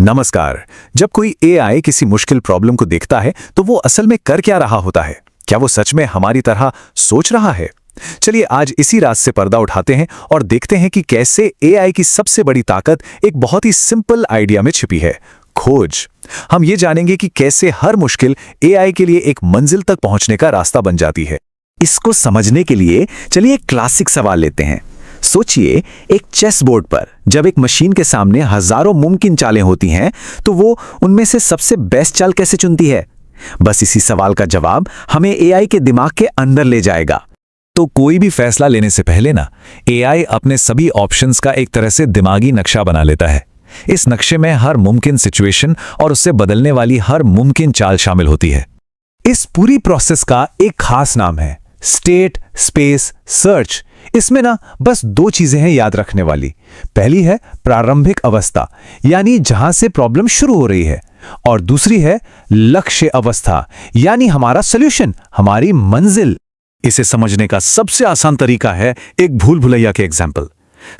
नमस्कार। जब कोई एआई किसी मुश्किल प्रॉब्लम को देखता है तो वो असल में कर क्या रहा होता है? क्या वो सच में हमारी तरह सोच रहा है? चलिए आज इसी राज से पर्दा उठाते हैं और देखते हैं कि कैसे एआई की सबसे बड़ी ताकत एक बहुत ही सिंपल आइडिया में छिपी है, खोज। हम ये जानेंगे कि कैसे हर मुश्किल एआई के लिए एक मंजिल तक पहुंचने का रास्ता बन जाती है। इसको समझने के लिए चलिए एक क्लासिक सवाल लेते हैं। सोचिए, एक चेस बोर्ड पर जब एक मशीन के सामने हजारों मुमकिन चालें होती हैं, तो वो उनमें से सबसे बेस्ट चाल कैसे चुनती है? बस इसी सवाल का जवाब हमें एआई के दिमाग के अंदर ले जाएगा। तो कोई भी फैसला लेने से पहले ना एआई अपने सभी ऑप्शंस का एक तरह से दिमागी नक्शा बना लेता है। इस नक्शे में हर मुमकिन सिचुएशन और उससे बदलने वाली हर मुमकिन चाल शामिल होती है। इस पूरी प्रोसेस का एक खास नाम है स्टेट स्पेस सर्च। इसमें ना बस दो चीजें हैं याद रखने वाली। पहली है प्रारंभिक अवस्था, यानी जहां से प्रॉब्लम शुरू हो रही है, और दूसरी है लक्ष्य अवस्था, यानी हमारा सॉल्यूशन, हमारी मंजिल। इसे समझने का सबसे आसान तरीका है एक भूल भुलैया के एग्जाम्पल।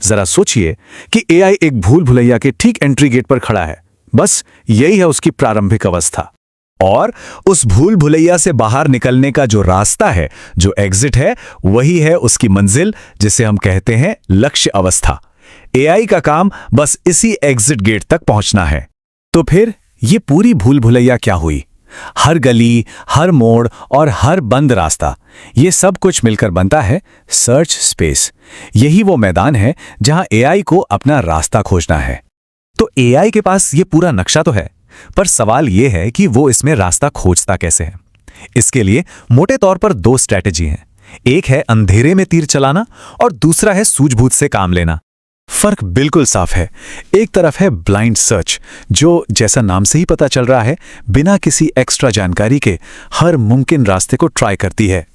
जरा सोचिए कि एआई एक भूल भुलैया के ठीक एंट्री गेट पर खड़ा है। बस यही है उसकी प्रारंभिक अवस्था, और उस भूल भुलैया से बाहर निकलने का जो रास्ता है, जो एग्जिट है, वही है उसकी मंजिल, जिसे हम कहते हैं लक्ष्य अवस्था। एआई का काम बस इसी एग्जिट गेट तक पहुंचना है। तो फिर ये पूरी भूल भुलैया क्या हुई? हर गली, हर मोड़ और हर बंद रास्ता, ये सब कुछ मिलकर बनता है सर्च स्पेस। यही वो मैदान है जहां एआई को अपना रास्ता खोजना है। तो एआई के पास ये पूरा नक्शा तो है, पर सवाल यह है कि वो इसमें रास्ता खोजता कैसे है। इसके लिए मोटे तौर पर दो स्ट्रैटेजी हैं। एक है अंधेरे में तीर चलाना और दूसरा है सूझबूझ से काम लेना। फर्क बिल्कुल साफ है। एक तरफ है ब्लाइंड सर्च, जो जैसा नाम से ही पता चल रहा है बिना किसी एक्स्ट्रा जानकारी के हर मुमकिन रास्ते को ट्राई करती है,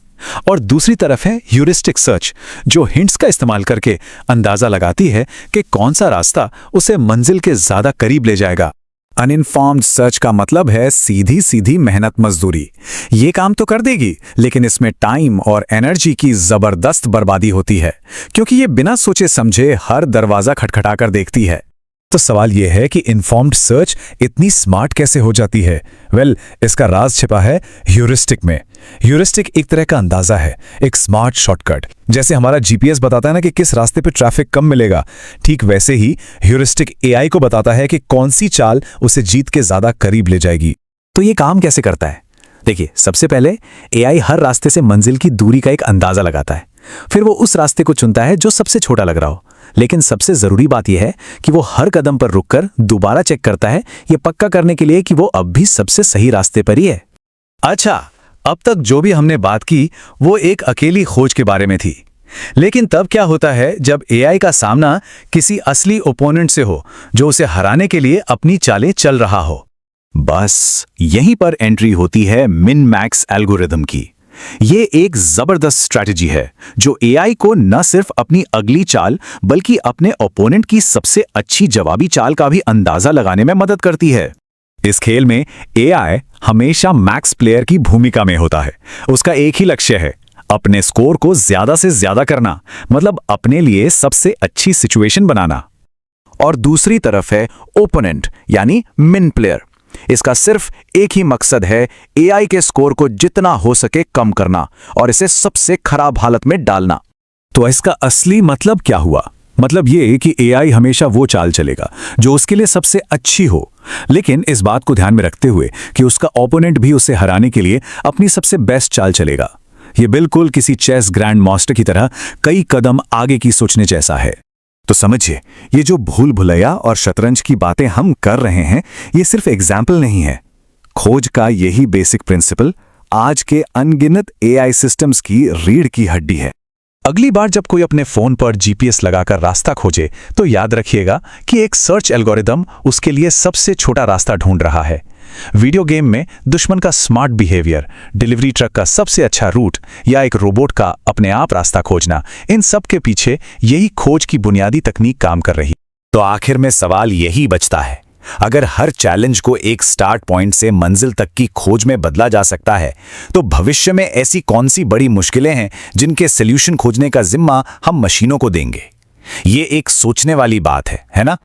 और दूसरी तरफ है ह्यूरिस्टिक सर्च, जो हिंट्स का इस्तेमाल करके अंदाजा लगाती है कि कौन सा रास्ता उसे मंजिल के ज्यादा करीब ले जाएगा। अनइन्फॉर्म्ड सर्च का मतलब है सीधी सीधी मेहनत मजदूरी। ये काम तो कर देगी, लेकिन इसमें टाइम और एनर्जी की जबरदस्त बर्बादी होती है, क्योंकि ये बिना सोचे समझे हर दरवाजा खटखटाकर देखती है। तो सवाल यह है कि इन्फॉर्म्ड सर्च इतनी स्मार्ट कैसे हो जाती है? इसका राज छिपा है ह्यूरिस्टिक में। ह्यूरिस्टिक एक तरह का अंदाजा है, एक स्मार्ट शॉर्टकट। जैसे हमारा जीपीएस बताता है ना कि किस रास्ते पे ट्रैफिक कम मिलेगा, ठीक वैसे ही ह्यूरिस्टिक एआई को बताता है कि कौन सी चाल उसे जीत के ज्यादा करीब ले जाएगी। तो ये काम कैसे करता है? देखिए, सबसे पहले एआई हर रास्ते से मंजिल की दूरी का एक अंदाजा लगाता है। फिर वो उस रास्ते को चुनता है जो सबसे छोटा लग रहा हो। लेकिन सबसे जरूरी बात यह है कि वो हर कदम पर रुककर दोबारा चेक करता है, ये पक्का करने के लिए कि वो अब भी सबसे सही रास्ते पर ही है। अच्छा, अब तक जो भी हमने बात की वो एक अकेली खोज के बारे में थी। लेकिन तब क्या होता है जब एआई का सामना किसी असली ओपोनेंट से हो, जो उसे हराने के लिए अपनी चालें चल रहा हो? बस यहीं पर एंट्री होती है मिन मैक्स एल्गोरिथम की। ये एक जबरदस्त स्ट्रैटेजी है जो एआई को न सिर्फ अपनी अगली चाल बल्कि अपने ओपोनेंट की सबसे अच्छी जवाबी चाल का भी अंदाजा लगाने में मदद करती है। इस खेल में एआई हमेशा मैक्स प्लेयर की भूमिका में होता है। उसका एक ही लक्ष्य है, अपने स्कोर को ज्यादा से ज्यादा करना, मतलब अपने लिए सबसे अच्छी सिचुएशन बनाना। और दूसरी तरफ है ओपोनेंट, यानी मिन प्लेयर। इसका सिर्फ एक ही मकसद है, एआई के स्कोर को जितना हो सके कम करना और इसे सबसे खराब हालत में डालना। तो इसका असली मतलब क्या हुआ? मतलब ये कि एआई हमेशा वो चाल चलेगा जो उसके लिए सबसे अच्छी हो, लेकिन इस बात को ध्यान में रखते हुए कि उसका ओपोनेंट भी उसे हराने के लिए अपनी सबसे बेस्ट चाल चलेगा। ये बिल्कुल किसी चेस ग्रैंड मास्टर की तरह कई कदम आगे की सोचने जैसा है। तो समझिए, ये जो भूल भुलैया और शतरंज की बातें हम कर रहे हैं, ये सिर्फ एग्जाम्पल नहीं है। खोज का यही बेसिक प्रिंसिपल आज के अनगिनत एआई सिस्टम्स की रीढ़ की हड्डी है। अगली बार जब कोई अपने फोन पर जीपीएस लगाकर रास्ता खोजे, तो याद रखिएगा कि एक सर्च एल्गोरिदम उसके लिए सबसे छोटा रास्ता ढूंढ रहा है। वीडियो गेम में दुश्मन का स्मार्ट बिहेवियर, डिलीवरी ट्रक का सबसे अच्छा रूट या एक रोबोट का अपने आप रास्ता खोजना, इन सब के पीछे यही खोज की बुनियादी तकनीक काम कर रही। तो आखिर में सवाल यही बचता है, अगर हर चैलेंज को एक स्टार्ट पॉइंट से मंजिल तक की खोज में बदला जा सकता है, तो भविष्य में ऐसी कौन सी बड़ी मुश्किलें हैं जिनके सॉल्यूशन खोजने का जिम्मा हम मशीनों को देंगे? ये एक सोचने वाली बात है ना?